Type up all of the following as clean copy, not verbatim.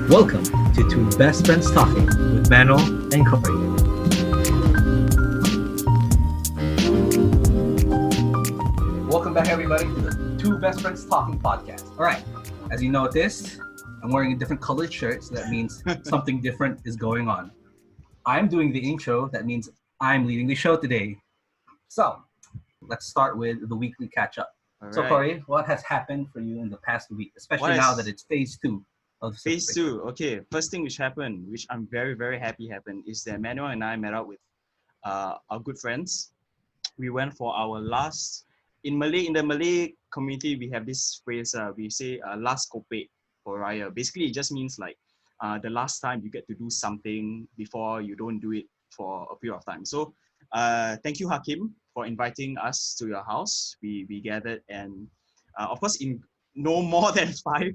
Welcome to Two Best Friends Talking with Manuel and Qory. Welcome back, everybody, to the Two Best Friends Talking podcast. All right, as you noticed, I'm wearing a different colored shirt, so that means something different is going on. I'm doing the intro, that means I'm leading the show today. So, let's start with the weekly catch-up. All So, right. Qory, what has happened for you in the past week, especially now that it's phase 2 of the Phase circuit breaker? 2. Okay, first thing which happened, which I'm very, very happy happened, is that Manuel and I met up with our good friends. We went for our last, in the Malay community, we have this phrase, we say last kopek for Raya. Basically, it just means like the last time you get to do something before you don't do it for a period of time. So thank you, Hakim, for inviting us to your house. We gathered, and of course, in no more than 5,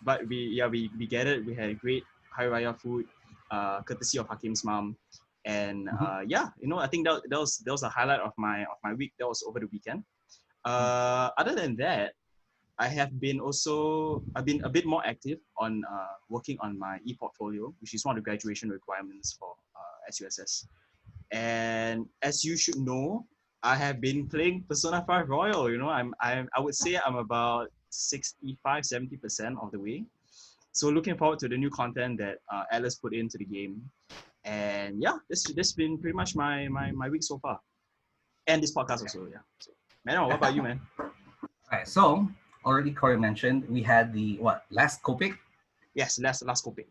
but we gathered. We had great Hari Raya food, courtesy of Hakim's mom. And I think that was a highlight of my week. That was over the weekend. Other than that, I've been a bit more active on working on my e-portfolio, which is one of the graduation requirements for SUSS. And as you should know, I have been playing Persona 5 Royal. I would say I'm about 65-70% of the way. So looking forward to the new content that Alice put into the game. And yeah, this been pretty much my week so far. And this podcast also, yeah. So, Manuel, what about you, man? All right, so already Qory mentioned we had the last Kopek? Yes, last Kopek.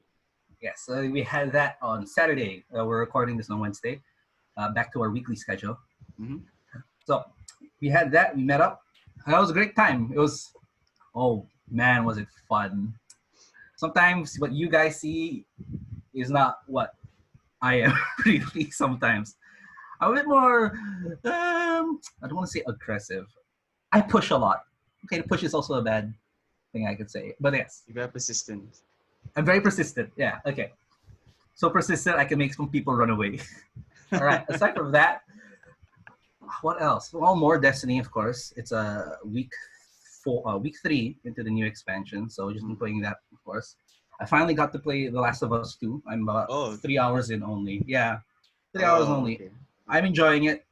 Yes, we had that on Saturday. We're recording this on Wednesday. Back to our weekly schedule. Mm-hmm. So we had that. We met up. That was a great time. It was, oh man, was it fun. Sometimes what you guys see is not what I am really sometimes. I'm a bit more, I don't want to say aggressive. I push a lot. Okay, push is also a bad thing I could say. But yes. You're very persistent. I'm very persistent. Yeah, okay. So persistent, I can make some people run away. All right, aside from that, what else? Well, more Destiny, of course. It's week 3 into the new expansion. So just been playing that, of course. I finally got to play The Last of Us 2. I'm about 3 hours in only. Yeah, 3 hours only. Okay. I'm enjoying it.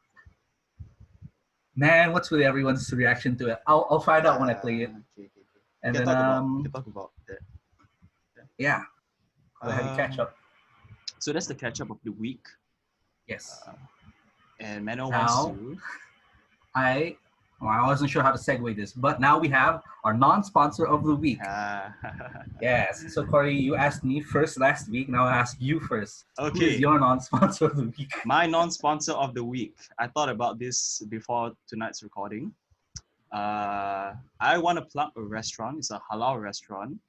Man, what's with everyone's reaction to it? I'll find out when I play it. Okay. And we then can talk about that. Yeah. Go ahead and catch up. So that's the catch up of the week. Yes. And Manuel wants to. I wasn't sure how to segue this, but now we have our non-sponsor of the week. Yes. So Qory, you asked me first last week. Now I ask you first. Okay. Who is your non-sponsor of the week? My non-sponsor of the week. I thought about this before tonight's recording. I want to plug a restaurant. It's a halal restaurant.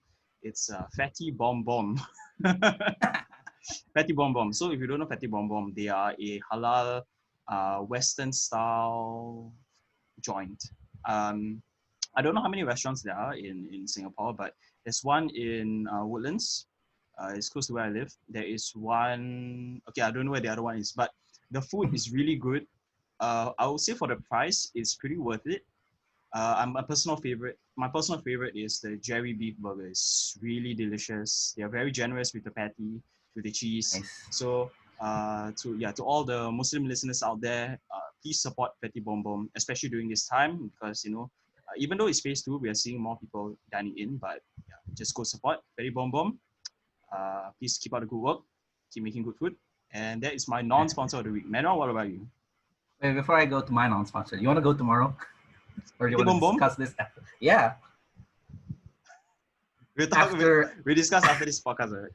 It's Fatty Bom Bom. Fatty Bom Bom. So if you don't know Fatty Bom Bom, they are a halal Western style joint. I don't know how many restaurants there are in Singapore, but there's one in Woodlands. It's close to where I live. There is one, okay, I don't know where the other one is, but the food is really good. I would say for the price, it's pretty worth it. My personal favorite is the Jerry beef burger. It's really delicious. They are very generous with the patty, with the cheese. Nice. So to all the Muslim listeners out there, please support Fatty Bom Bom, especially during this time, because even though it's phase 2, we are seeing more people dining in, but yeah, just go support Fatty Bom Bom. Please keep up the good work, keep making good food, and that is my non-sponsor of the week. Manuel, what about you? Wait, before I go to my non-sponsor, you want to go tomorrow? Or do you want to discuss this after? Yeah. We discuss after this podcast, right?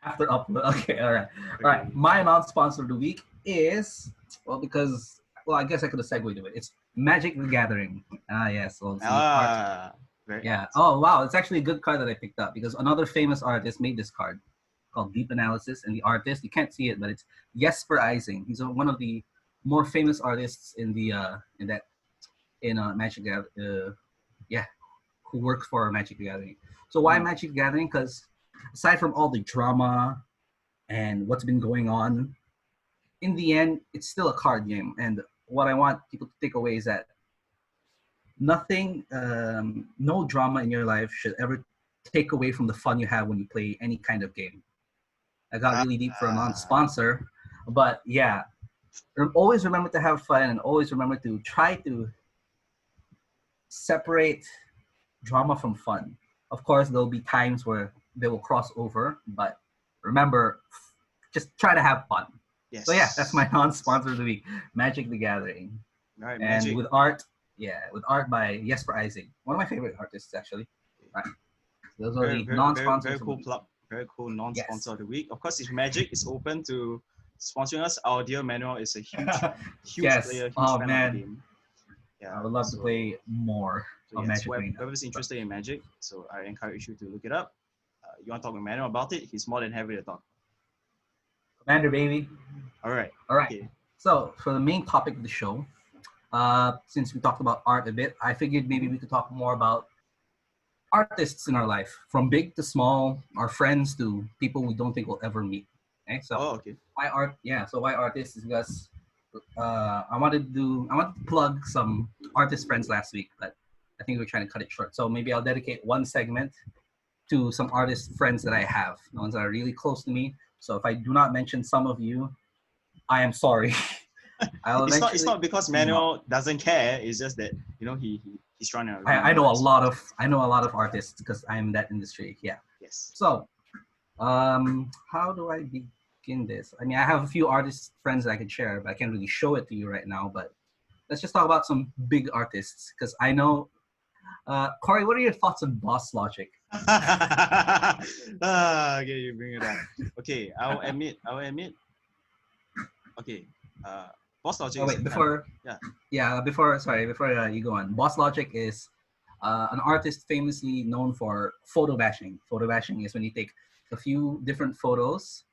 After upload. Okay, all right. All right. My non-sponsor of the week is, I guess I could have segued to it. It's Magic the Gathering. Yes. Well, yeah. Oh, wow. It's actually a good card that I picked up because another famous artist made this card called Deep Analysis. And the artist, you can't see it, but it's Jesper Ising. He's one of the more famous artists in Magic Gathering. Who works for Magic the Gathering. So why Magic the Gathering? Because aside from all the drama and what's been going on, in the end, it's still a card game. And what I want people to take away is that nothing, no drama in your life should ever take away from the fun you have when you play any kind of game. I got really deep for a non-sponsor, but yeah, always remember to have fun and always remember to try to separate drama from fun. Of course, there'll be times where they will cross over, but remember, just try to have fun. Yes. So yeah, that's my non-sponsor of the week, Magic the Gathering. All right, And Magic. with art by Jesper Isaac, one of my favorite artists actually. Right. So those are the non-sponsors. Very cool plug. Very cool non-sponsor of the week. Of course, if Magic is open to sponsoring us, our dear Manuel is a huge player, huge fan of the game. Yeah, I would love to play more of Magic. Whoever's interested in Magic, so I encourage you to look it up. You want to talk with Manuel about it? He's more than happy to talk. Commander, baby. All right. Okay. So for the main topic of the show, since we talked about art a bit, I figured maybe we could talk more about artists in our life, from big to small, our friends to people we don't think we'll ever meet. Okay, so why art? Yeah, so why artists is because I wanted to plug some artist friends last week, but I think we're trying to cut it short. So maybe I'll dedicate one segment to some artist friends that I have, the ones that are really close to me. So if I do not mention some of you, I am sorry. It's not because Manuel doesn't care. It's just that he's trying to. I know a lot of artists because I'm in that industry. Yeah. Yes. So, how do I begin this? I mean, I have a few artist friends that I can share, but I can't really show it to you right now. But let's just talk about some big artists because I know. Qory, what are your thoughts on BossLogic? Okay, you bring it up. Okay, I will admit. Okay, BossLogic. Oh wait, before you go on, BossLogic is an artist famously known for photo bashing. Photo bashing is when you take a few different photos,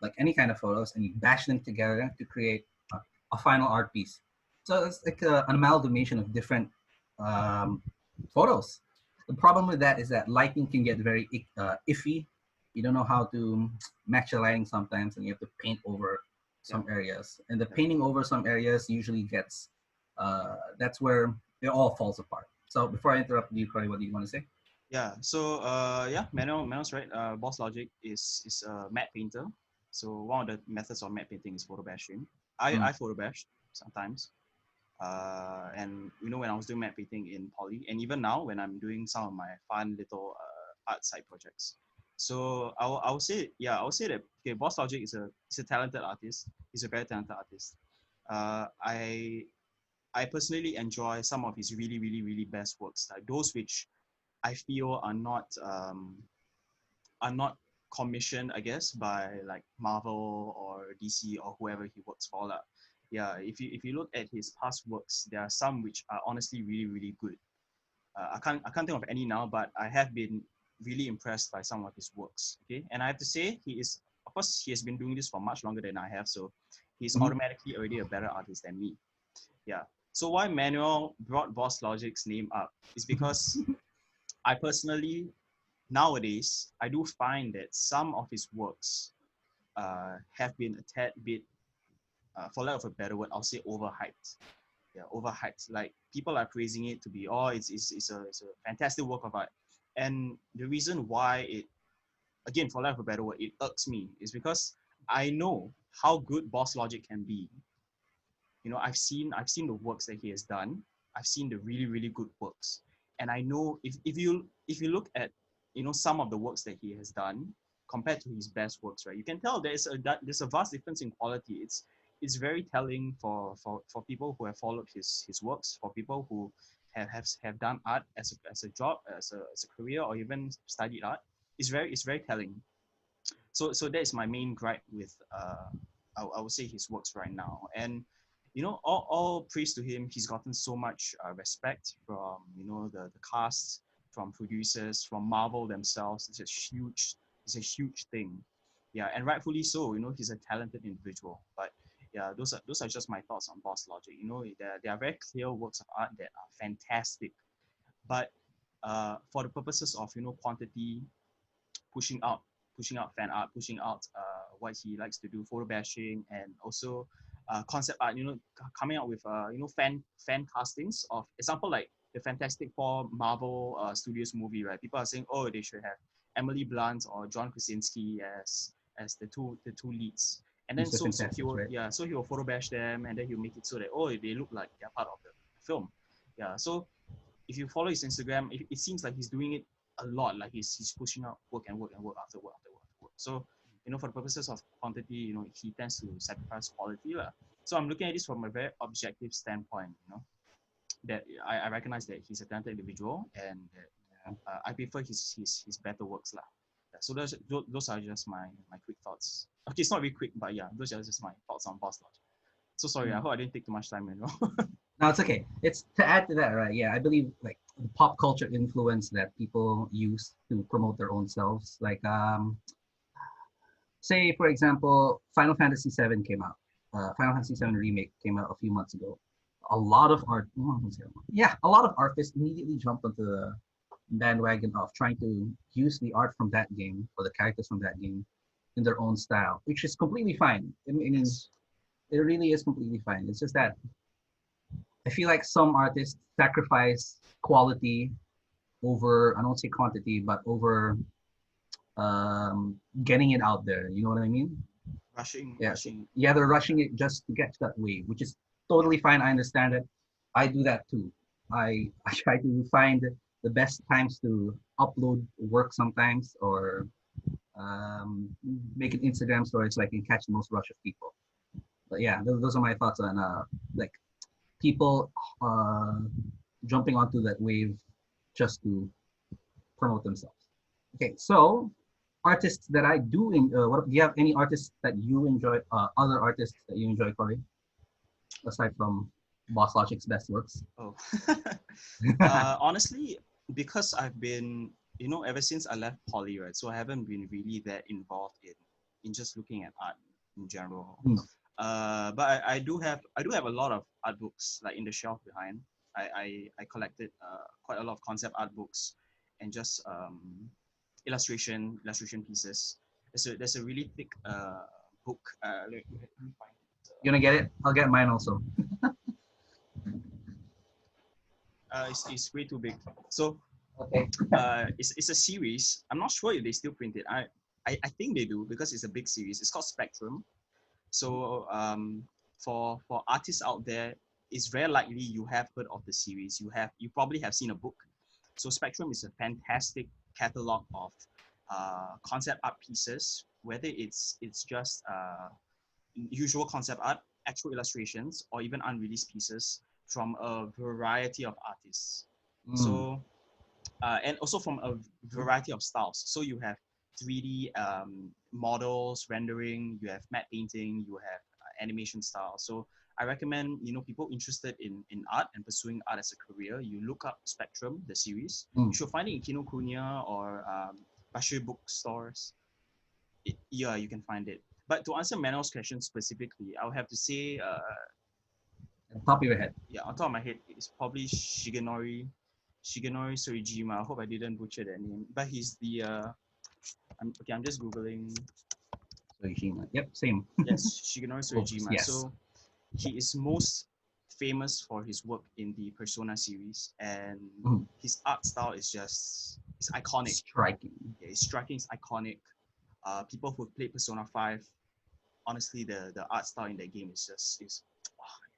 like any kind of photos, and you bash them together to create a final art piece. So it's like an amalgamation of different photos. The problem with that is that lighting can get very iffy. You don't know how to match the lighting sometimes, and you have to paint over some areas. And the painting over some areas usually gets, that's where it all falls apart. So before I interrupt you, Qory, what do you want to say? Yeah, so Manuel's right. BossLogic is a matte painter. So one of the methods of matte painting is photo bashing. I photo bash sometimes. And when I was doing matte painting in poly, and even now when I'm doing some of my fun little art side projects. So I would say that BossLogic is a talented artist. He's a very talented artist. I personally enjoy some of his really, really, really best works, like those which I feel are not commissioned, I guess, by like Marvel or DC or whoever he works for. Yeah, if you look at his past works, there are some which are honestly really, really good. I can't think of any now, but I have been really impressed by some of his works. Okay, and I have to say he has been doing this for much longer than I have, so he's automatically already a better artist than me. Yeah. So why Manuel brought BossLogic's name up is because I personally, nowadays, I do find that some of his works have been a tad bit, for lack of a better word, I'll say overhyped. Yeah, overhyped. Like people are praising it to be, it's a fantastic work of art. And the reason why it, again, for lack of a better word, it irks me is because I know how good BossLogic can be. I've seen the works that he has done. I've seen the really, really good works. And I know if you look at, some of the works that he has done compared to his best works, right, you can tell there's a vast difference in quality. It's very telling for people who have followed his works, for people who have done art as a job, as a career, or even studied art. It's very telling. So that is my main gripe with I would say his works right now. And all praise to him. He's gotten so much respect from the cast, from producers, from Marvel themselves. It's a huge thing. Yeah, and rightfully so. He's a talented individual. But yeah, those are just my thoughts on BossLogic. There are very clear works of art that are fantastic, but for the purposes of quantity, pushing out fan art, pushing out what he likes to do, photo bashing, and also concept art. Coming out with fan castings of example like the Fantastic Four Marvel Studios movie, right? People are saying, oh, they should have Emily Blunt or John Krasinski as the two leads. And then Mr. so Fantastic, he will right? so he will photo bash them, and then he'll make it so that, oh, they look like they're part of the film. Yeah. So if you follow his Instagram, it seems like he's doing it a lot. Like he's pushing out work and work and work after work after work after work. So, you know, for the purposes of quantity, you know, he tends to sacrifice quality. So I'm looking at this from a very objective standpoint, you know, that I recognize that he's a talented individual, and that, I prefer his better works. Yeah, so those are just my quick thoughts. Okay, it's not really quick, but yeah, those are just my thoughts on BossLogic. So sorry, I hope I didn't take too much time, you know. No, it's okay. It's to add to that, right? Yeah, I believe like the pop culture influence that people use to promote their own selves. Like, say for example, Final Fantasy VII came out. Final Fantasy VII remake came out a few months ago. A lot of a lot of artists immediately jumped onto the bandwagon of trying to use the art from that game or the characters from that game in their own style, which is completely fine. I mean, it really is completely fine. It's just that I feel like some artists sacrifice quality over, I don't say quantity, but over getting it out there. You know what I mean? rushing. Yeah, they're rushing it just to get to that wave, which is totally fine. I understand it. I do that too. I try to find the best times to upload work sometimes, or make an Instagram story so I can catch the most rush of people. But yeah, those are my thoughts on like people jumping onto that wave just to promote themselves. Okay, so artists that I do in what do you have any artists that you enjoy, other artists that you enjoy, Qory, aside from BossLogic's best works? Oh, honestly, because I've been, you know, ever since I left poly, right? So I haven't been really that involved in just looking at art in general. But I do have a lot of art books like in the shelf behind. I collected quite a lot of concept art books and just illustration pieces. There's a really thick book. Let me find it. You gonna get it? I'll get mine also. It's way too big. So Okay. it's a series. I'm not sure if they still print it. I think they do because it's a big series. It's called Spectrum. So for artists out there, it's very likely you have heard of the series. You probably have seen a book. So Spectrum is a fantastic catalog of concept art pieces, whether it's just usual concept art, actual illustrations, or even unreleased pieces from a variety of artists. So and also from a variety of styles. So you have 3D models, rendering, you have matte painting, you have animation style. So I recommend, you know, people interested in art and pursuing art as a career, you look up Spectrum, the series. You should find it in Kinokuniya or Bashir bookstores. Yeah, you can find it. But to answer Manuel's question specifically, I would have to say, top of your head. yeah, on top of my head, it's probably Shigenori Soejima. I hope I didn't butcher that name. But he's the I'm just googling. Soejima. Yep, same. Yes, Shigenori Soejima. Yes. So he is most famous for his work in the Persona series, and his art style is iconic. Striking. Yeah, it's striking. It's iconic. People who played Persona 5, honestly, the art style in that game is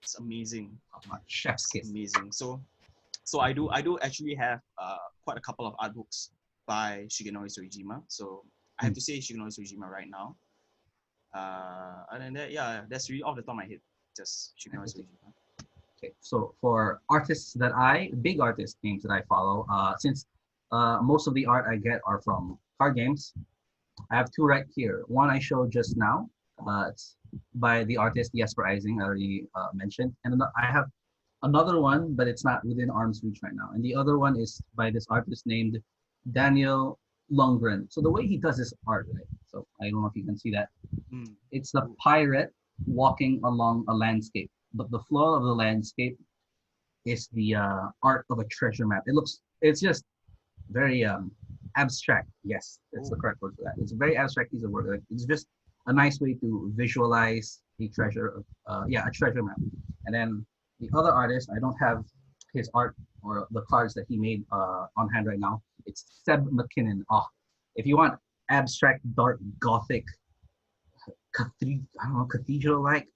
it's amazing. Chef's kiss. Amazing. So I do actually have quite a couple of art books by Shigenori Soejima. So I have to say Shigenori Soejima right now. And then that, yeah, that's really off the top of my head. Just Shigenori Soejima. Okay, so for artists that big artist names that I follow, since most of the art I get are from card games, I have two right here. One I showed just now. It's by the artist Jesper Eising, I already mentioned. And I have another one, but it's not within arm's reach right now. And the other one is by this artist named Daniel Ljunggren. So the way he does his art, right? So I don't know if you can see that. It's the pirate walking along a landscape, but the flow of the landscape is the art of a treasure map. It's just very abstract. Yes, that's the correct word for that. It's a very abstract piece of work. Like, it's just a nice way to visualize the treasure, a treasure map. And then the other artist, I don't have his art or the cards that he made on hand right now. It's Seb McKinnon. Oh, if you want abstract, dark, gothic, cathedral-like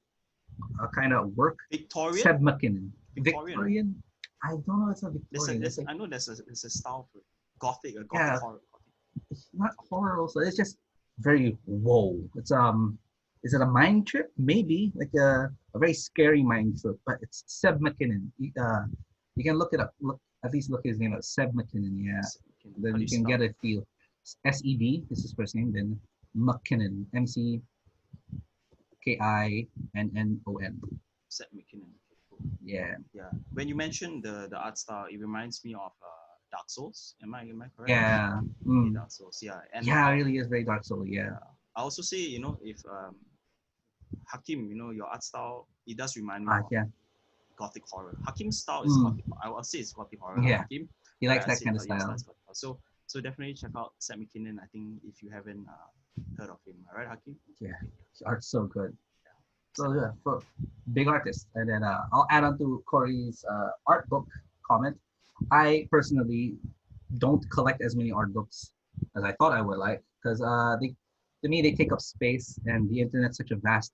kind of work, Victorian? Seb McKinnon. Victorian. Victorian? I don't know. It's not Victorian. I know there's a style for it. Gothic, a gothic Yeah. horror. It's not horror. Also, it's just very whoa. It's is it a mind trip? Maybe like a very scary mind trip. But it's Seb McKinnon. You can look it up. At least look his name up. Seb McKinnon. Yeah. Then you can get a feel. SEB is his first name. Then McKinnon. McKinnon. Seb McKinnon. Yeah. Yeah. When you mentioned the art style, it reminds me of Dark Souls. Am I correct? Yeah. Dark Souls. Yeah. And yeah, it really is very Dark Soul. Yeah. I also say, if Hakim, your art style, it does remind me of Yeah. gothic horror. Hakim's style is gothic. I'll say it's gothic horror. Yeah. Hakim, He likes that kind of style. So definitely check out Seb McKinnon. I think if you haven't heard of him, all right, Hakim? Yeah, his art's so good. So yeah, for big artist, and then I'll add on to Qory's art book comment. I personally don't collect as many art books as I thought I would, like, because to me they take up space, and the internet's such a vast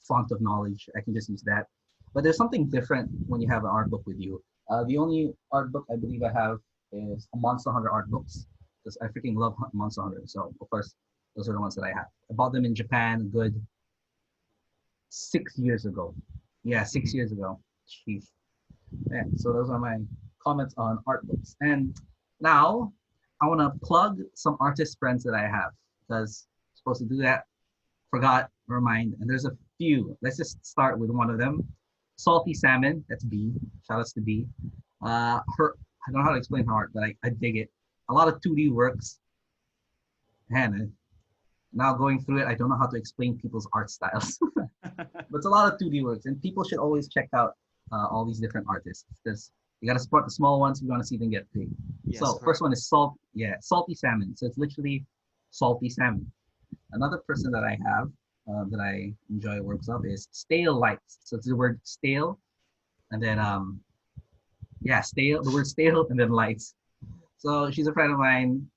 font of knowledge. I can just use that. But there's something different when you have an art book with you. The only art book I believe I have is a Monster Hunter art books, because I freaking love Monster Hunter. So of course, those are the ones that I have. I bought them in Japan, good 6 years ago. Yeah, 6 years ago. Jeez. Yeah, so those are my comments on art books. And now I want to plug some artist friends that I have, because I'm supposed to do that, forgot, remind, and there's a few. Let's just start with one of them. Salty Salmon, that's B. Shout outs to B. Her, I don't know how to explain her art, but I dig it. A lot of 2D works. Man, now going through it, I don't know how to explain people's art styles. But it's a lot of 2D works, and people should always check out all these different artists, because you got to support the small ones if you want to see them get paid. Yes, so correct. first one is Salty Salmon. So it's literally salty salmon. Another person that I have that I enjoy works of is Stalelights. So it's the word stale, and then the word stale, and then lights. So she's a friend of mine,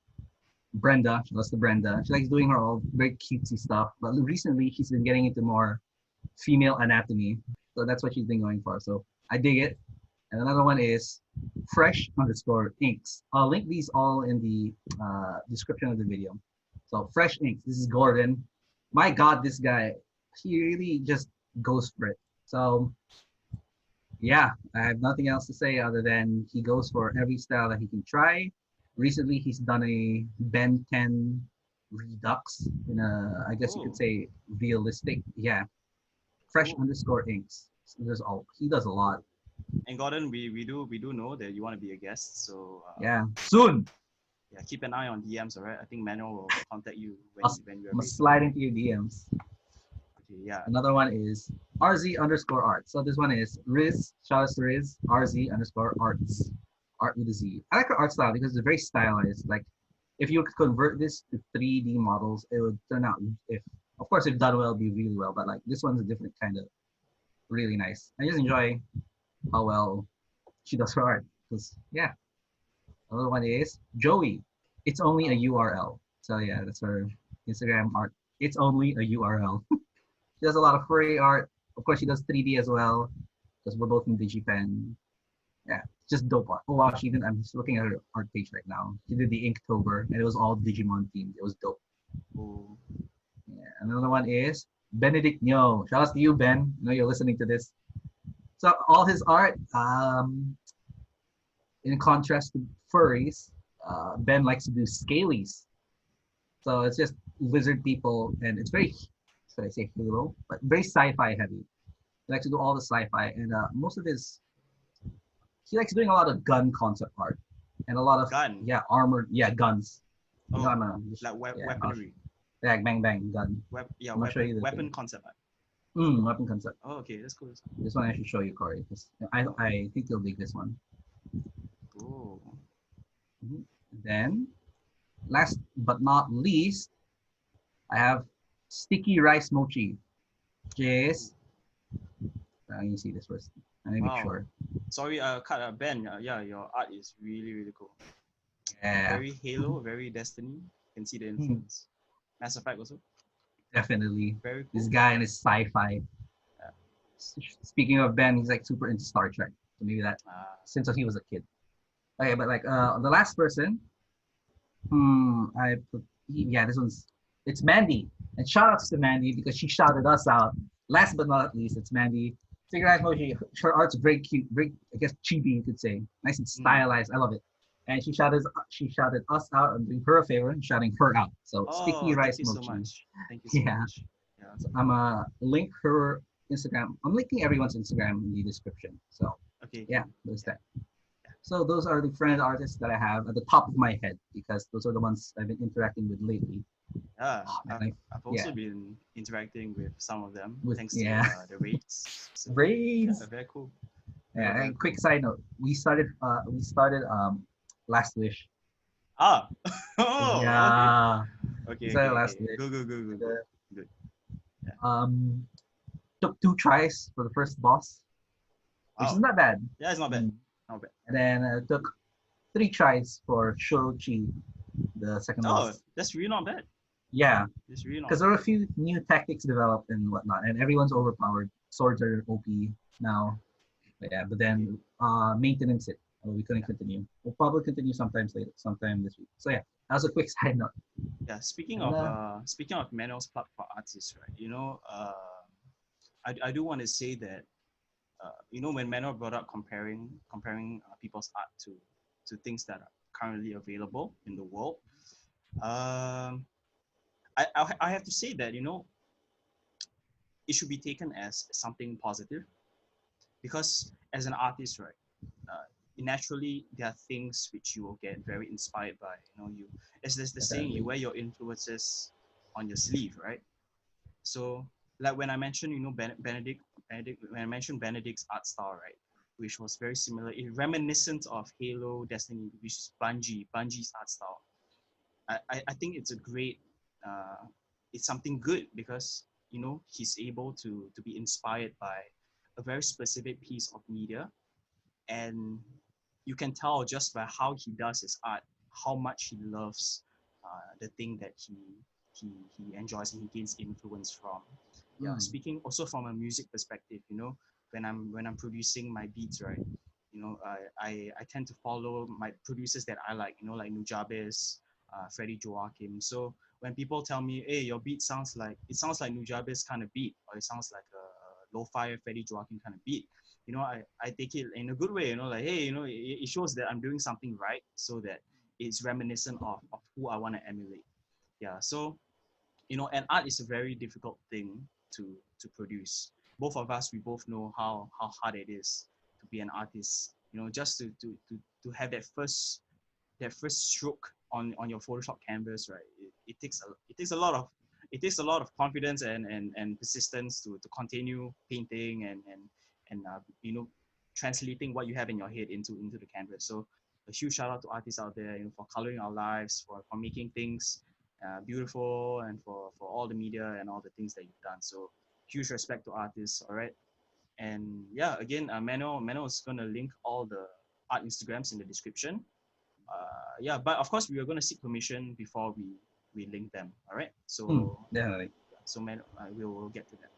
Brenda. She loves to Brenda. She likes doing her all very cutesy stuff, but recently she's been getting into more female anatomy. So that's what she's been going for. So I dig it. And another one is fresh_inks. I'll link these all in the description of the video. So Fresh Inks. This is Gordon. My God, this guy, he really just goes for it. So yeah, I have nothing else to say other than he goes for every style that he can try. Recently, he's done a Ben 10 Redux in a, I guess you could say, realistic. Yeah, fresh_inks. He does a lot. And Gordon, we do know that you want to be a guest, so yeah, soon. Yeah, keep an eye on DMs, alright? I think Manuel will contact you when you're I'm ready. slide into your DMs. Okay, yeah. Another one is RZ_art. So this one is Riz. Shout out to Riz. RZ_arts. Art with a Z. I like her art style because it's very stylized. Like, if you could convert this to 3D models, it would turn out, if done well, be really well. But like this one's a different kind of, really nice. I just enjoy how well she does her art. Because yeah. Another one is Joey. It's only a URL. So yeah, that's her Instagram art. It's only a URL. She does a lot of furry art. Of course, she does 3D as well, because we're both in DigiPen. Yeah, just dope art. Oh wow, I'm just looking at her art page right now. She did the Inktober, and it was all Digimon themed. It was dope. Ooh. Yeah, another one is benedictneoh. Shout out to you, Ben. I know you're listening to this. So all his art, in contrast to furries, Ben likes to do scalies. So it's just lizard people, and it's very, should I say Halo, but very sci-fi heavy. He likes to do all the sci-fi, and most of his, he likes doing a lot of gun concept art, and a lot of armored, guns. Oh, like weaponry. Yeah, bang bang gun. Weapon concept art. Weapon concept. Oh, okay, that's cool. This one I should show you, Qory, because I think you'll dig this one. Oh. Then, last but not least, I have Sticky Rice Mochi. Yes. You see this first. I make Wow. sure. Sorry, Ben. Yeah, your art is really, really cool. Yeah. Very Halo, very Destiny. You can see the influence. Mass Effect also. Definitely. Very cool. This guy and his sci-fi. Yeah. Speaking of Ben, he's like super into Star Trek. So maybe that since he was a kid. Okay, but like the last person, this one's it's Mandy. And shout outs to Mandy because she shouted us out. Last but not least, it's Mandy. Stckyricemochi, her art's very cute, very I guess chibi you could say. Nice and stylized. I love it. And she shouted us out and doing her a favor and shouting her out. So Sticky thank Rice you so Mochi. much. Thank you so much. Yeah. So I'm link her Instagram. I'm linking everyone's Instagram in the description. So okay. Yeah, there's that. So those are the friend artists that I have at the top of my head because those are the ones I've been interacting with lately. Yeah, I've also been interacting with some of them thanks to the raids. So, raids. Yeah, very cool. Yeah, and quick side note: we started Last Wish. Oh, yeah. Okay. Last Wish. Go. Good. Yeah. Took 2 tries for the first boss, which is not bad. Yeah, it's not bad. Not bad. And then took 3 tries for Shorochi, the second boss. Oh, that's really not bad. Yeah, because there are a few new tactics developed and whatnot, and everyone's overpowered. Swords are OP now. But then maintenance it. We couldn't continue. We'll probably continue sometime this week. So yeah, that was a quick side note. Yeah, speaking of Manuel's plug for artists, right? You know, I do want to say that you know, when Manuel brought up comparing people's art to things that are currently available in the world, I have to say that, you know, it should be taken as something positive, because as an artist, right, naturally there are things which you will get very inspired by. You know, as there's the saying, you wear your influences on your sleeve, right? So like when I mentioned, you know, Benedict, when I mentioned Benedict's art style, right, which was very similar, reminiscent of Halo, Destiny, which is Bungie's art style. I think it's a great, it's something good, because, you know, he's able to be inspired by a very specific piece of media, and you can tell just by how he does his art how much he loves the thing that he enjoys and he gains influence from. Yeah, speaking also from a music perspective, you know, when I'm producing my beats, right, you know, I tend to follow my producers that I like, you know, like Nujabes, Freddie Joachim. So when people tell me, hey, your beat sounds like Nujabes kind of beat, or it sounds like a lo-fi Freddie Joachim kind of beat, you know, I take it in a good way, you know, like, hey, you know, it shows that I'm doing something right, so that it's reminiscent of who I want to emulate. Yeah, so, you know, and art is a very difficult thing to produce. Both of us, we both know how hard it is to be an artist, you know, just to have that first stroke on your Photoshop canvas, right? It takes a lot of confidence and persistence to continue painting and you know, translating what you have in your head into the canvas. So a huge shout out to artists out there, you know, for coloring our lives, for making things beautiful, and for all the media and all the things that you've done. So huge respect to artists. All right. And yeah, again, Manuel is going to link all the art Instagrams in the description. Yeah, but of course we are going to seek permission before we link them. All right. So definitely. So we'll get to that.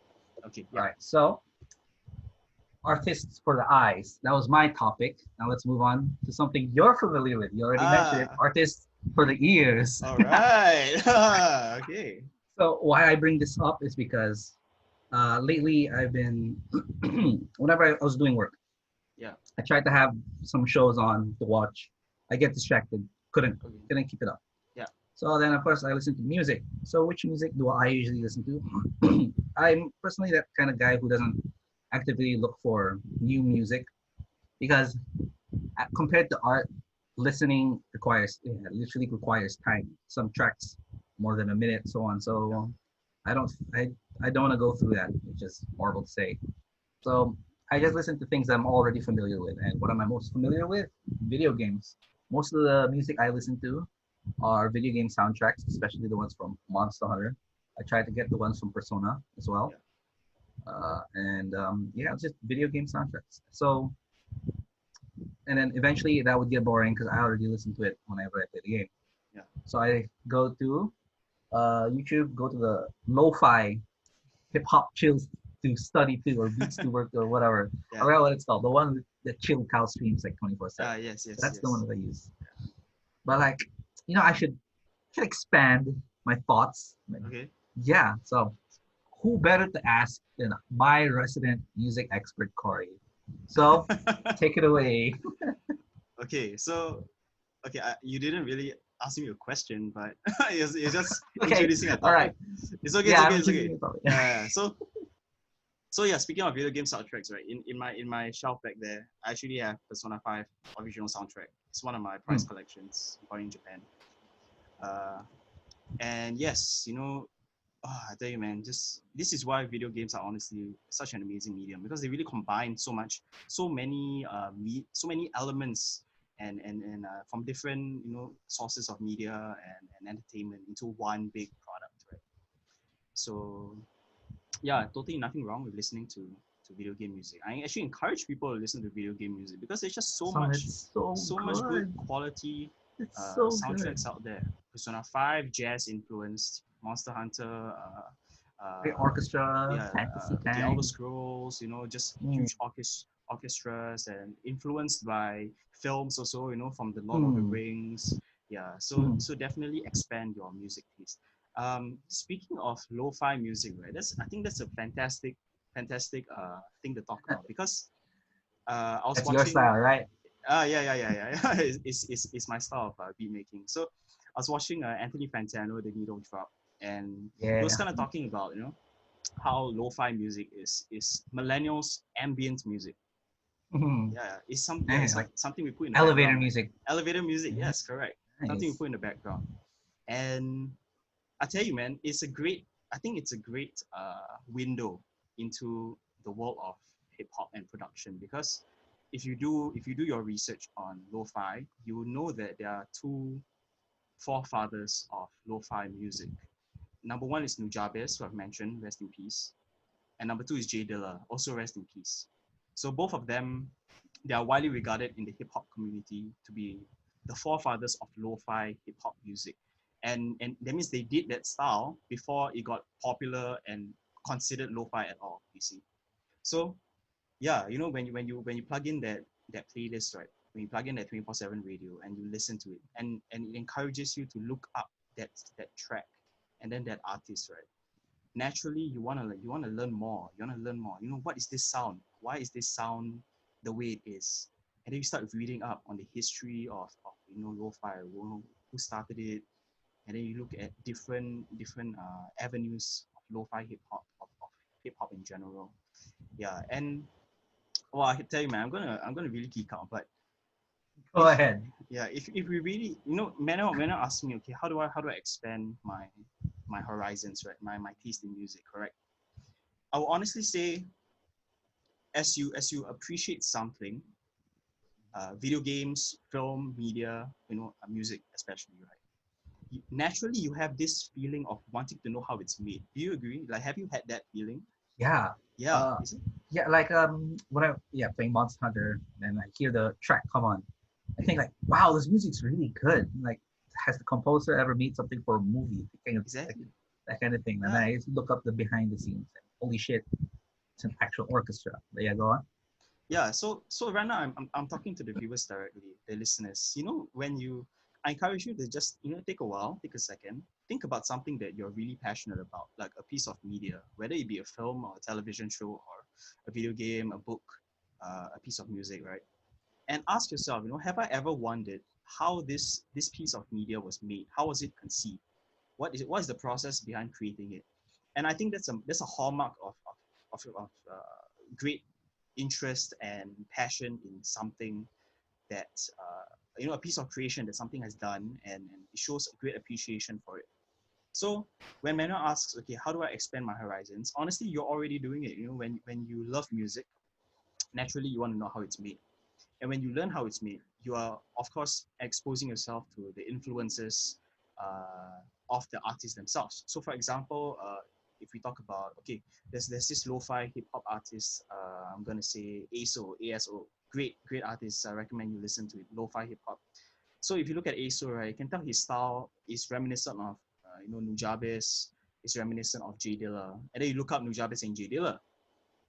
Okay. Yeah. All right. So artists for the eyes. That was my topic. Now let's move on to something you're familiar with. You already mentioned it. Artists for the ears. All right. Okay. So why I bring this up is because lately I've been whenever I was doing work, I tried to have some shows on to watch. I get distracted. Couldn't keep it up. Yeah. So then of course I listen to music. So which music do I usually listen to? I'm personally that kind of guy who doesn't actively look for new music, because compared to art, listening literally requires time. Some tracks more than a minute, so on. So I don't want to go through that, which is horrible to say. So I just listen to things I'm already familiar with. And what am I most familiar with? Video games. Most of the music I listen to are video game soundtracks, especially the ones from Monster Hunter. I try to get the ones from Persona as well. and yeah, just video game soundtracks. So, and then eventually that would get boring because I already listened to it whenever I play the game. Yeah. So I go to YouTube, go to the lo-fi hip hop chills to study to or beats to work or whatever. I Yeah. forgot what it's called. The one with the chill cow streams like 24/7. Yes, So yes, that's the yes. one that I use. But like, I should expand my thoughts. Okay. Yeah. So who better to ask than my resident music expert, Qory? So take it away. Okay, so you didn't really ask me a question, but you're just Okay. introducing a All topic. right. It's okay, it's Yeah, okay, I'm it's okay. choosing a topic. So yeah, speaking of video game soundtracks, right? In my shelf back there, I actually have Persona 5 original soundtrack. It's one of my prize collections bought in Japan. And yes, I tell you, man, just this is why video games are honestly such an amazing medium because they really combine so many elements and from different sources of media and entertainment into one big product, right? So yeah, totally nothing wrong with listening to video game music. I actually encourage people to listen to video game music because there's just It's so much good good. quality It's so good. soundtracks out there. Persona 5 jazz influenced, Monster Hunter, Great uh, orchestra, yeah, fantasy The Elder tag. Scrolls, just Mm. huge orchestras and influenced by films also, from the Lord of the Mm. Rings. Yeah, so Mm. so definitely expand your music taste. Speaking of lo-fi music, right? I think that's a fantastic thing to talk about because I was That's your watching. style, right? Yeah. It's my style of beat making. So I was watching Anthony Fantano, the Needle Drop, and he was Yeah. kind of talking about how lo-fi music is millennials ambient music. Mhm. It's Like something we put in the elevator background, right? music. Elevator music, Yeah, yes, correct. Something we nice. put in the background. And I tell you, man, I think it's a great window into the world of hip hop and production because if you do your research on lo-fi, you will know that there are two forefathers of lo-fi music. Number one is Nujabes, who I've mentioned, rest in peace, and number two is Jay Dilla, also rest in peace. So both of them, they are widely regarded in the hip hop community to be the forefathers of lo-fi hip hop music, and that means they did that style before it got popular and considered lo-fi at all. You see, so yeah, when you plug in that playlist, right? When you plug in that 24/7 radio and you listen to it, and it encourages you to look up that track and then that artist, right? Naturally you wanna learn more. What is this sound? Why is this sound the way it is? And then you start reading up on the history of lo-fi, who started it, and then you look at different avenues of lo-fi hip hop, of hip hop in general. Yeah, and well, I can tell you, man, I'm gonna really geek out, but Go if ahead. yeah, if we really, Manuel asked me, okay, how do I expand my horizons, right? My taste in music, correct? I will honestly say, as you appreciate something, video games, film, media, music especially, right? Naturally, you have this feeling of wanting to know how it's made. Do you agree? Like, have you had that feeling? Yeah. Yeah, Uh, is it? yeah. Like when I playing Monster Hunter and I hear the track come on, I think like, wow, this music's really good. Like, has the composer ever made something for a movie? Kind of like, Exactly. that kind of thing. And Yeah. I used to look up the behind the scenes. And holy shit, it's an actual orchestra. But yeah, go on. Yeah, so right now I'm talking to the viewers directly, the listeners. I encourage you to just take a while, take a second, think about something that you're really passionate about, like a piece of media, whether it be a film or a television show or a video game, a book, a piece of music, right? And ask yourself, have I ever wondered how this piece of media was made? How was it conceived? What is the process behind creating it? And I think that's a hallmark of great interest and passion in something that a piece of creation that something has done, and it shows a great appreciation for it. So when Manuel asks, okay, how do I expand my horizons? Honestly, you're already doing it. When you love music, naturally you want to know how it's made. And when you learn how it's made, you are, of course, exposing yourself to the influences of the artists themselves. So, for example, if we talk about, okay, there's this lo-fi hip hop artist. I'm gonna say ASO. Great artist. I recommend you listen to it. Lo-fi hip hop. So if you look at ASO, right, you can tell his style is reminiscent of Nujabes. It's reminiscent of J Dilla. And then you look up Nujabes and J Dilla.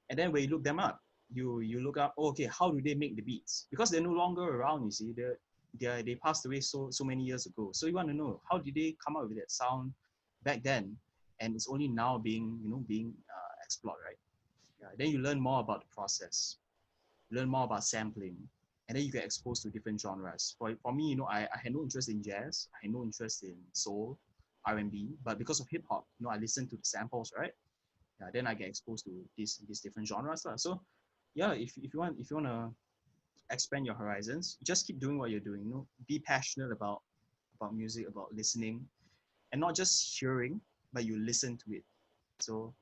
And then when you look them up, you look up, oh, okay, how do they make the beats? Because they're no longer around, you see. They passed away so many years ago. So you want to know, how did they come up with that sound back then? And it's only now being explored, right? Yeah. Then you learn more about the process, learn more about sampling, and then you get exposed to different genres. For me, I had no interest in jazz, I had no interest in soul, R&B, but because of hip hop, I listen to the samples, right? Yeah, then I get exposed to these different genres. So yeah, if you want to expand your horizons, just keep doing what you're doing. Be passionate about music, about listening, and not just hearing, but you listen to it. So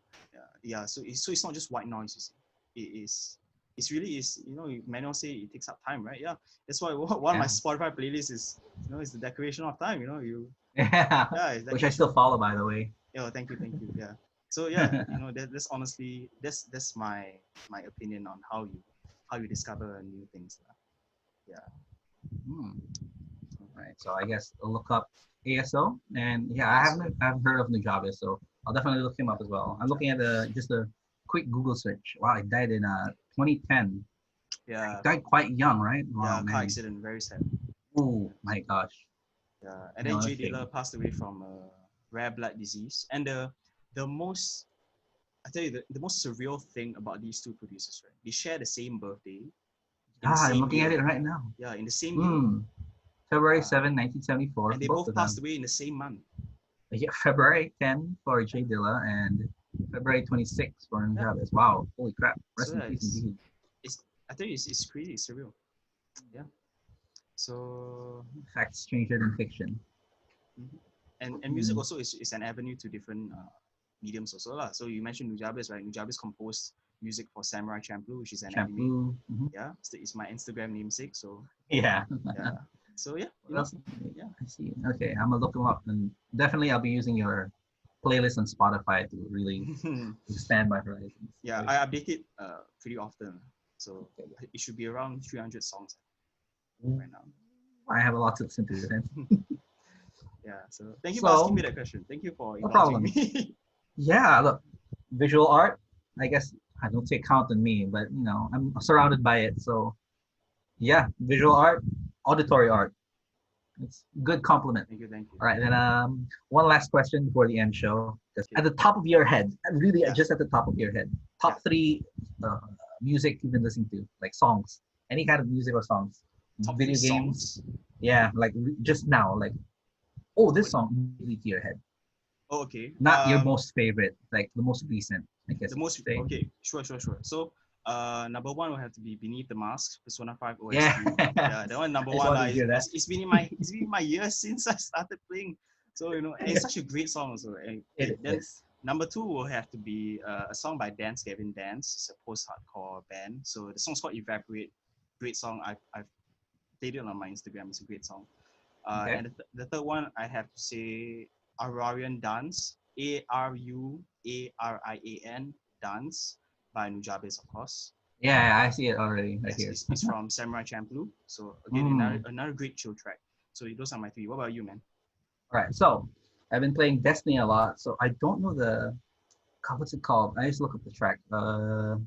yeah, so it's not just white noise, you see. It really is, Manuel say it takes up time, right? Yeah, that's why one of my Spotify playlists is is the decoration of time. Yeah, which I still follow, by the way. Yeah, thank you. Yeah. So yeah, that's honestly that's my opinion on how you discover new things. Yeah. Right. So I guess I'll look up ASO, and yeah, I haven't heard of Nujabes, so I'll definitely look him up as well. I'm looking at just a quick Google search. Wow, he died in 2010. Yeah. He died quite young, right? Wow, car accident, very sad. Oh my gosh. Yeah, and then J Dilla passed away from rare blood disease. And the most, I tell you, the most surreal thing about these two producers, right? They share the same birthday. I'm looking at it right now. Yeah, in the same year. February 7, 1974. And they both passed away in the same month. Yeah, February 10 for J Dilla and February 26 for Nujabes. Wow, holy crap. Rest in peace indeed. I think it's crazy, it's surreal. Yeah. So facts stranger than fiction. And music also is an avenue to different mediums also lah. So you mentioned Nujabes, right? Nujabes composed music for Samurai Champloo, which is an anime. Yeah, it's my Instagram namesake. So yeah. So yeah, yeah. I see. Okay, I'm gonna look them up, and definitely I'll be using your playlist on Spotify to really expand my horizons. Yeah, I update it pretty often, so it should be around 300 songs right now. I have a lot to listen to then. Yeah, so thank you for asking me that question. Thank you for indulging me. Yeah, look, visual art, I guess I don't take count on me, but I'm surrounded by it. So yeah, visual art, auditory art. It's a good compliment. Thank you. All right, then one last question before the end show. At the top of your head, really just at the top of your head, top 3 music you've been listening to, like songs, any kind of music or songs. Top video games. Yeah, like just now, like, oh, this song immediately to your head. Oh, okay. Not your most favorite, like the most recent, I guess. The most okay, sure. So number 1 will have to be Beneath the Mask, Persona 5 OST. Yeah, that one number 1. It's been in my years since I started playing. So it's such a great song also. And then number 2 will have to be a song by Dance Gavin Dance. It's a post-hardcore band. So the song's called Evaporate. Great song. I've played it on my Instagram. It's a great song. And the third one, I have to say Arurian Dance, Arurian Dance by Nujabes, of course. Yeah, I see it already right here. It's from Samurai Champloo. So again, another great chill track. So those are my 3. What about you, man? All right, so I've been playing Destiny a lot, so I don't know what's it called? I used to look up the track. So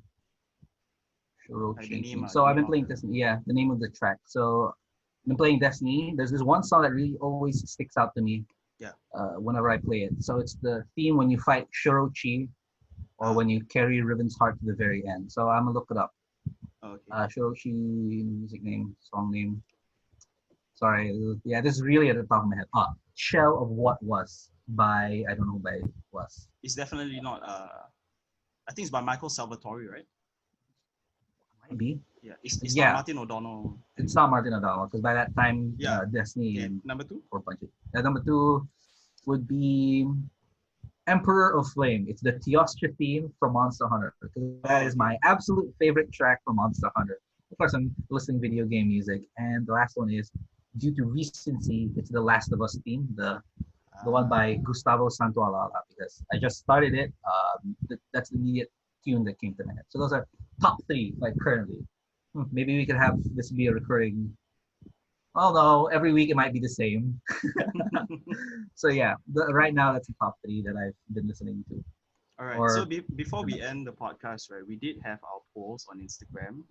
I've been playing Destiny. Yeah, the name of the track. So I've been playing Destiny. There's this one song that really always sticks out to me. Yeah. Whenever I play it. So it's the theme when you fight Shirochi, or when you carry Riven's heart to the very end. So I'm gonna look it up. Okay. Shirochi, music name, song name. Sorry. Yeah, this is really at the top of my head. Shell of What Was by, I don't know who by was. It's definitely not, I think it's by Michael Salvatore, right? Might be. Yeah, it's not Martin O'Donnell. It's not Martin O'Donnell, because by that time, Destiny. Okay. Number 2? Number 2 would be Emperor of Flame. It's the Teostra theme from Monster Hunter. That is my absolute favorite track from Monster Hunter. Of course, I'm listening video game music. And the last one is, due to recency, it's the Last of Us theme, the the one by Gustavo Santaolalla, because I just started it. That's the immediate tune that came to my head. So those are top three, like currently. Maybe we could have this be a recurring. Although every week it might be the same. So yeah, right now that's the top three that I've been listening to. All right. Or So before we end the podcast, right, we did have our polls on Instagram.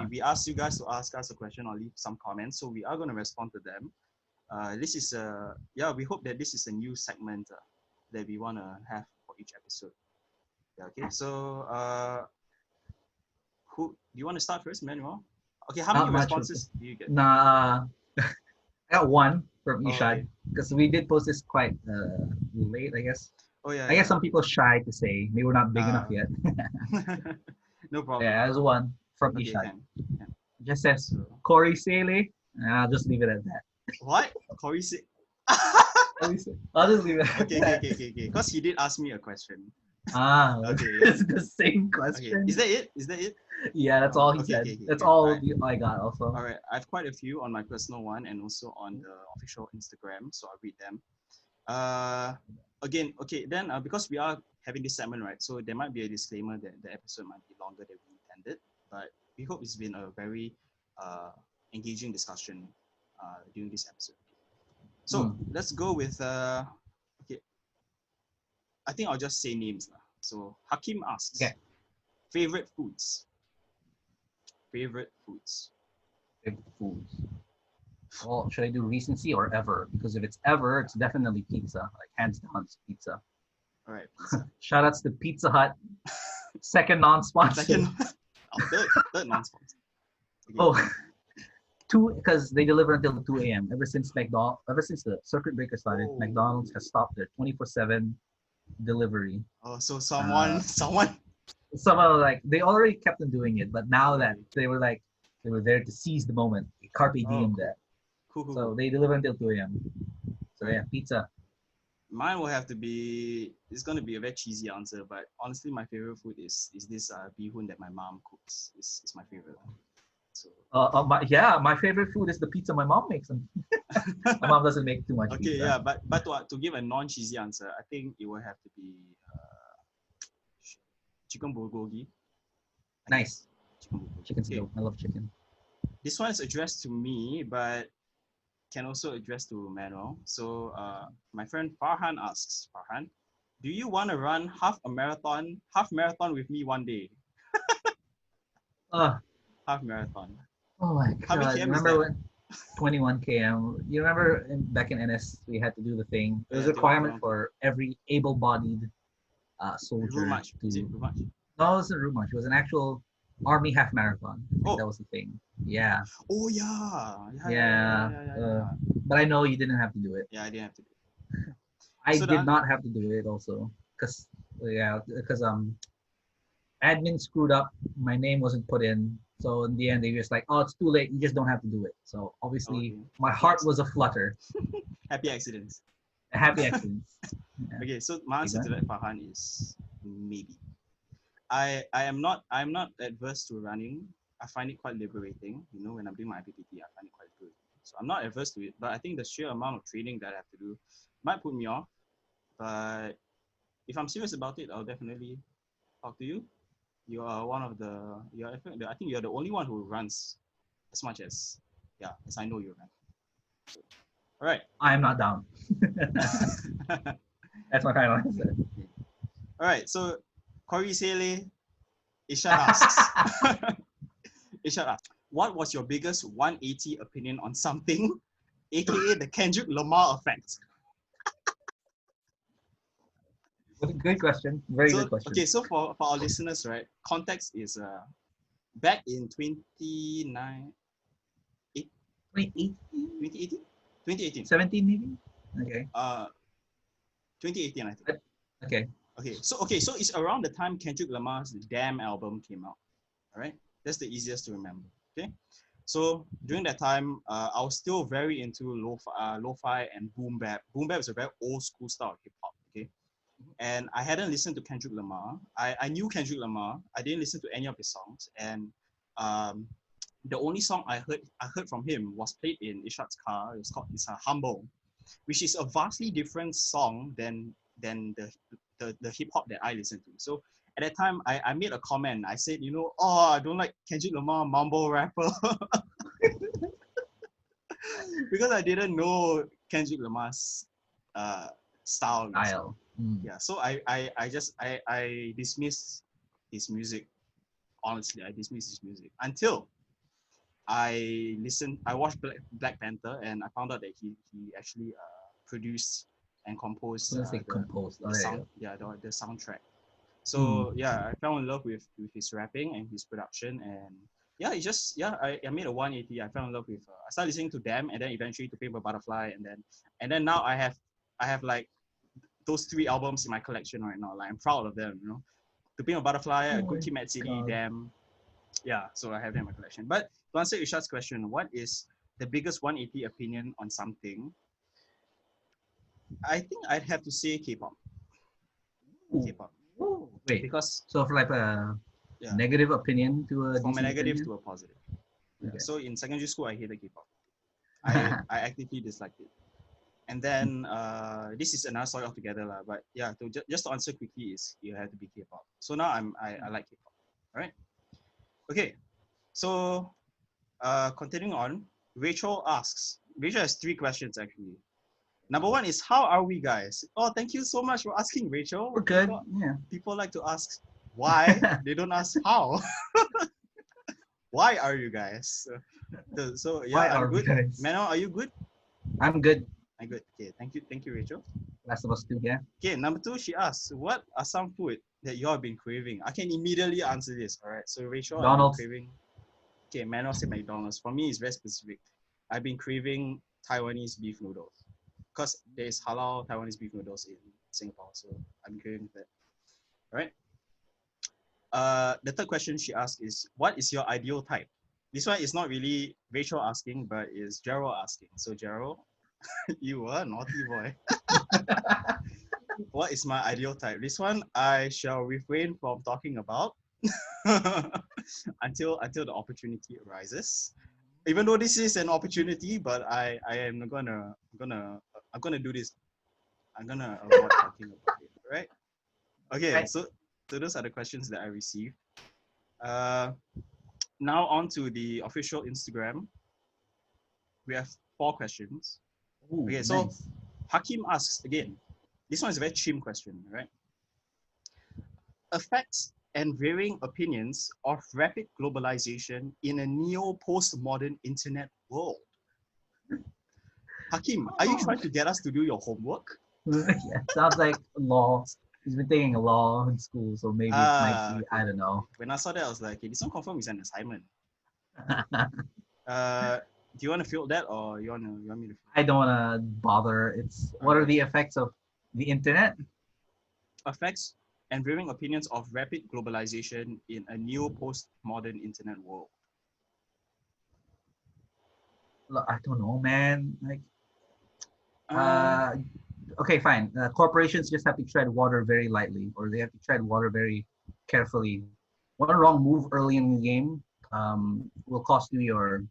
We asked you guys to ask us a question or leave some comments. So we are going to respond to them. This is we hope that this is a new segment that we want to have for each episode. Yeah. Okay. So who do you want to start first, Manuel? Okay. How many responses do you get? Nah, I got one from Ishad Okay. because we did post this quite late, I guess. Oh yeah. I guess some people shy to say maybe we're not big enough yet. No problem. Yeah, there's one from Okay, Ishad. can. Just says So, Qory Sele. I'll just leave it at that. what? Qory say. I'll just leave it at Okay. that. Because he did ask me a question. Okay. Yeah. It's the same Okay. question. Is that it? Yeah, that's all he Okay, said. okay. That's all Right. I got also. All right. I have quite a few on my personal one and also on the official Instagram, so I'll read them. Again, okay, then because we are having this segment, right, so there might be a disclaimer that the episode might be longer than we intended, but we hope it's been a very engaging discussion during this episode. So let's go with okay. I think I'll just say names. So Hakim asks, Okay. favorite foods. Favorite foods. Favorite foods. Well, should I do recency or ever? Because if it's ever, it's definitely pizza. Like hands down, it's pizza. All right. Shout outs to Pizza Hut. Second non-sponsor. Third non-sponsor. Okay. Oh, because they deliver until 2 a.m. Ever since the circuit breaker started, McDonald's has stopped their 24/7 delivery. Oh, so someone. Somehow, like they already kept on doing it, but now that they were there to seize the moment, carpe diem that. Cool. So they deliver until 2 a.m. So yeah, pizza. Mine will have to be. It's gonna be a very cheesy answer, but honestly, my favorite food is this bihun that my mom cooks. It's my favorite one. So. My favorite food is the pizza my mom makes. My mom doesn't make too much pizza. Okay, yeah, but to give a non-cheesy answer, I think it will have to be chicken bulgogi. Nice. Chicken's dope. I love chicken. This one is addressed to me, but can also address to Manuel. So my friend Farhan asks, Farhan, do you want to run half marathon with me one day? Half marathon. Oh my god! How many km remember when 21 km? You remember back in NS we had to do the thing. It was a requirement for every able-bodied soldier. Route march. Is it route march? No, it wasn't route march. It was an actual army half marathon. That was the thing. Yeah. Oh yeah. Yeah. But I know you didn't have to do it. Yeah, I didn't have to do it. I did not have to do it also because admin screwed up. My name wasn't put in. So in the end, they were just like, "Oh, it's too late. You just don't have to do it." So obviously, my heart was aflutter. Happy accidents. Happy accidents. Yeah. Okay, so my answer to that, Farhan, is maybe. I'm not adverse to running. I find it quite liberating. When I'm doing my IPPT, I find it quite good. So I'm not adverse to it, but I think the sheer amount of training that I have to do might put me off. But if I'm serious about it, I'll definitely talk to you. You are one of I think you're the only one who runs as much as I know you run. So, all right. I am not down. That's my final answer. All right. So, Qory Sele, Ishad asks, what was your biggest 180 opinion on something, aka the Kendrick Lamar effect? Good question. Good question. Okay, so for our listeners, right, context is back in 2018? 17 maybe? Okay. 2018, I think. Okay. So it's around the time Kendrick Lamar's Damn album came out. All right, that's the easiest to remember. Okay, so during that time, I was still very into lo-fi and boom bap. Boom bap is a very old school style of hip hop. Okay, and I hadn't listened to Kendrick Lamar. I knew Kendrick Lamar. I didn't listen to any of his songs, and the only song I heard from him was played in Ishad's car. It's Humble. which is a vastly different song than the hip hop that I listen to. So at that time, I made a comment. I said, oh, I don't like Kendrick Lamar mumble rapper because I didn't know Kendrick Lamar's style. Yeah, so I dismissed his music. Honestly, I dismissed his music until I watched Black Panther, and I found out that he actually produced and composed the soundtrack. So yeah, I fell in love with his rapping and his production, and yeah, I made a 180. I fell in love with. I started listening to them, and then eventually to Paper Butterfly, and then now I have like those 3 albums in my collection right now. Like I'm proud of them, To Pimp a Butterfly, Good Kid, Mad City, Damn. Yeah, so I have them in my collection. But to answer Ishat's question, what is the biggest 180 opinion on something? I think I'd have to say K-pop. K-pop. Wait, because so for like a negative opinion to a from a negative opinion? to a positive. Okay. Yeah. So in secondary school, I hated K-pop. I actively disliked it. And then this is another story altogether, but yeah, just to answer quickly is you have to be K-pop. So now I like K-pop. All right. Okay. So continuing on, Rachel has 3 questions actually. Number 1 is, how are we, guys? Oh, thank you so much for asking, Rachel. We're good. People like to ask why. They don't ask how. Why are you guys? So yeah, I'm good. Manuel, are you good? I'm good. I'm good. Okay, thank you, Rachel. Last of Us 2, yeah. Okay, number 2, she asks, what are some food that you have been craving? I can immediately answer this. All right. So Rachel, McDonald's. I've been craving. Okay, Manuel said McDonald's. For me, it's very specific. I've been craving Taiwanese beef noodles because there's halal Taiwanese beef noodles in Singapore, so I'm craving that. All right. The third question she asked is, what is your ideal type? This one is not really Rachel asking, but is Jerel asking. So Jerel, you are a naughty boy. What is my ideal type? This one I shall refrain from talking about until the opportunity arises. Even though this is an opportunity, but I'm gonna do this. I'm gonna avoid talking about it. Right? Okay. Right. So those are the questions that I received. Now on to the official Instagram. We have 4 questions. Ooh, okay, so nice. Hakim asks again. This one is a very chim question, right? Effects and varying opinions of rapid globalization in a neo-postmodern internet world. Hakim, are you trying to get us to do your homework? Yeah, sounds like law. He's been taking law in school, so maybe it might be, I don't know. When I saw that, I was like, okay, this one confirm is an assignment. Do you want to fill that, or you want me to? I don't want to bother. It's what are the effects of the internet? Effects and varying opinions of rapid globalization in a new postmodern internet world. Look, I don't know, man. Like, okay, fine. Corporations just have to tread water very lightly, or they have to tread water very carefully. One wrong move early in the game will cost you your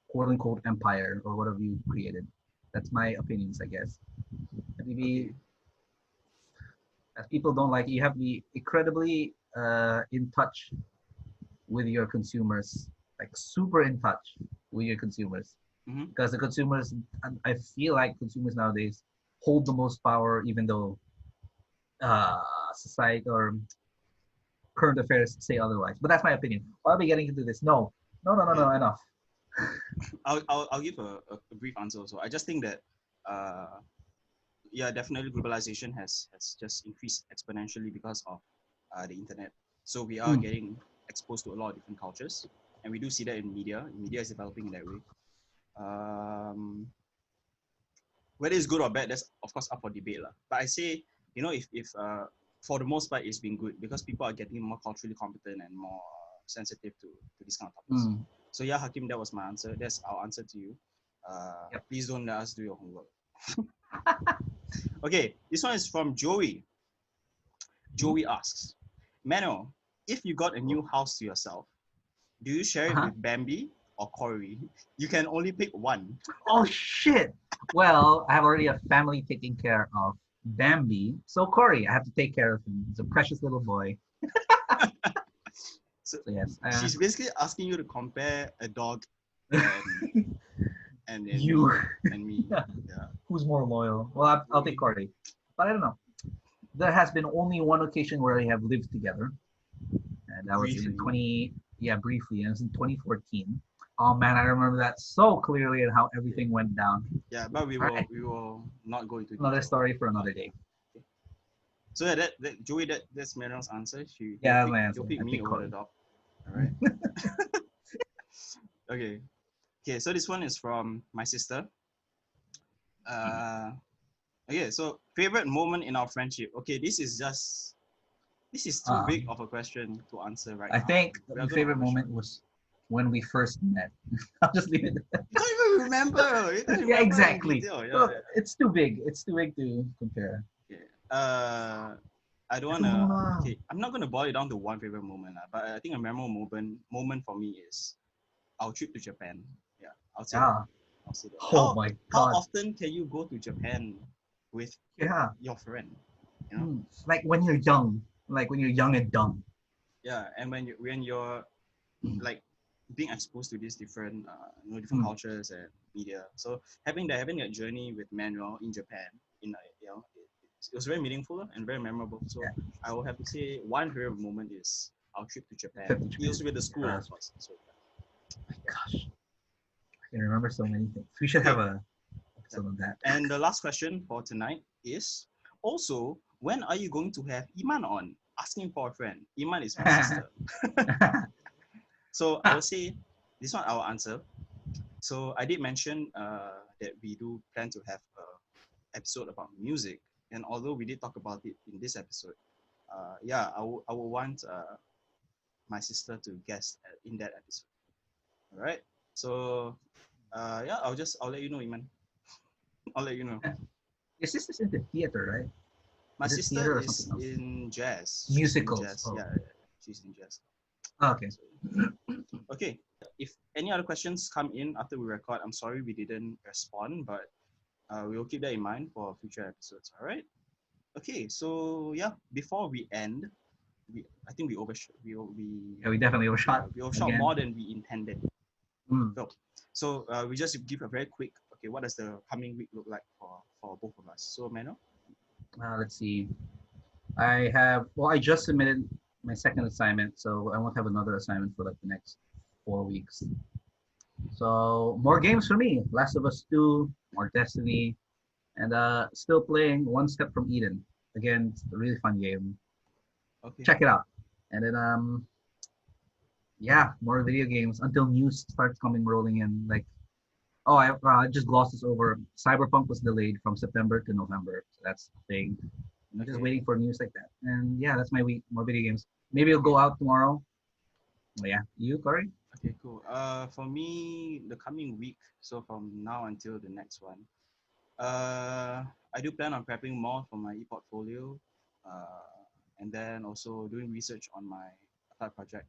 quote-unquote empire or whatever you created. That's my opinions, I guess. Maybe as people don't like it, you have to be incredibly in touch with your consumers, like super in touch with your consumers. Because the consumers, I feel like consumers nowadays hold the most power, even though society or current affairs say otherwise. But that's my opinion. Why are we getting into this? No, enough. I'll give a brief answer also. I just think that yeah, definitely globalization has just increased exponentially because of the internet. So we are getting exposed to a lot of different cultures, and we do see that in media. Media is developing in that way. Whether it's good or bad, that's of course up for debate lah. But I say, if for the most part it's been good because people are getting more culturally competent and more sensitive to these kind of topics. So yeah, Hakim, that was my answer. That's our answer to you. Yep. Please don't let us do your homework. Okay, this one is from Joey. Joey asks, Mano, if you got a new house to yourself, do you share it with Bambi or Qory. You can only pick one. Oh shit! Well, I have already a family taking care of Bambi, so Qory, I have to take care of him. He's a precious little boy. So So yes, she's basically asking you to compare a dog and you. and me. Yeah. Who's more loyal? Well, I'll take Qory, but I don't know. There has been only one occasion where we have lived together, and that was in briefly, and it was in 2014. Oh man, I remember that so clearly and how everything went down. Yeah, but we will not go into Another detail. story for another day. So yeah, that Joey, that's Mariel's answer. Yeah, He'll my pick, answer. he'll pick I me pick over Qory. the dog. All right. Okay. So this one is from my sister. Okay. So favorite moment in our friendship. Okay, this is too big of a question to answer right now. I think We are my gonna favorite overshoot. moment was when we first met. I'll just leave it at that. You don't even remember. You don't Yeah, remember in exactly. detail. Well, it's too big. It's too big to compare. Okay. I don't wanna. Okay, I'm not gonna boil it down to one favorite moment, but I think a memorable moment for me is our trip to Japan. Yeah, I'll say that. I'll say that. Oh my How god. often can you go to Japan with your friend? You know? Like when you're young. Like when you're young and dumb. Yeah, and when you're like being exposed to these different different cultures and media. So having that journey with Manuel in Japan, it was very meaningful and very memorable. So I will have to say one favorite moment is our trip to Japan. It was with the school, of course. So, my gosh, I can remember so many things. We should have a episode on that. And the last question for tonight is also, when are you going to have Iman on? Asking for a friend. Iman is my sister. So I will say this one I will answer. So I did mention that we do plan to have an episode about music, and although we did talk about it in this episode, I will want my sister to guest in that episode. All right. So I'll let you know, Iman. I'll let you know. Your sister's in the theater, right? My sister is in jazz. Musicals. Jazz. Oh. Yeah, she's in jazz. Okay. Okay. If any other questions come in after we record, I'm sorry we didn't respond, but we will keep that in mind for future episodes. All right. Okay. So before we end, I think we overshot. We definitely overshot. We overshot again. More than we intended. So we just give a very quick. Okay, what does the coming week look like for both of us? So Mano. Let's see. I just submitted my second assignment, so I won't have another assignment for like the next 4 weeks. So more games for me. Last of Us 2, more Destiny, and still playing One Step from Eden. Again, it's a really fun game. Okay. Check it out. And then more video games until news starts rolling in. Like, I just glossed this over. Cyberpunk was delayed from September to November. So that's the thing. I'm just waiting for news like that. And that's my week. More video games. Maybe I'll go out tomorrow. Oh, yeah. You, Qory? Okay, cool. For me, the coming week, so from now until the next one, I do plan on prepping more for my e-portfolio, and then also doing research on my applied project.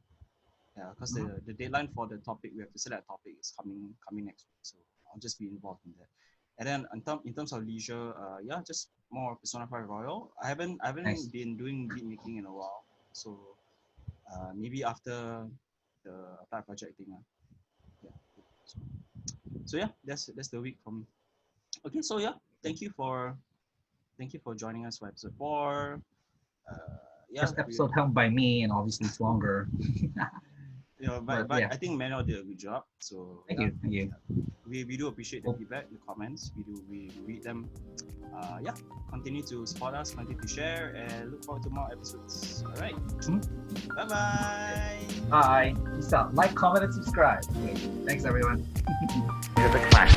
Yeah, because the deadline for the topic, we have to select a topic, is coming next week. So I'll just be involved in that. And then in terms of leisure, just more Persona 5 Royal. I haven't been doing beat making in a while. So maybe after the applied project thing. So that's the week for me. Okay, so thank you for joining us for episode 4. First episode helmed by me, and obviously it's longer. But I think Manuel did a good job. So thank you. We do appreciate the feedback, the comments. We read them. Continue to support us, continue to share, and look forward to more episodes. All right. Bye-bye. Bye. Peace out. Like, comment, and subscribe. Okay. Thanks, everyone. Here's a clash.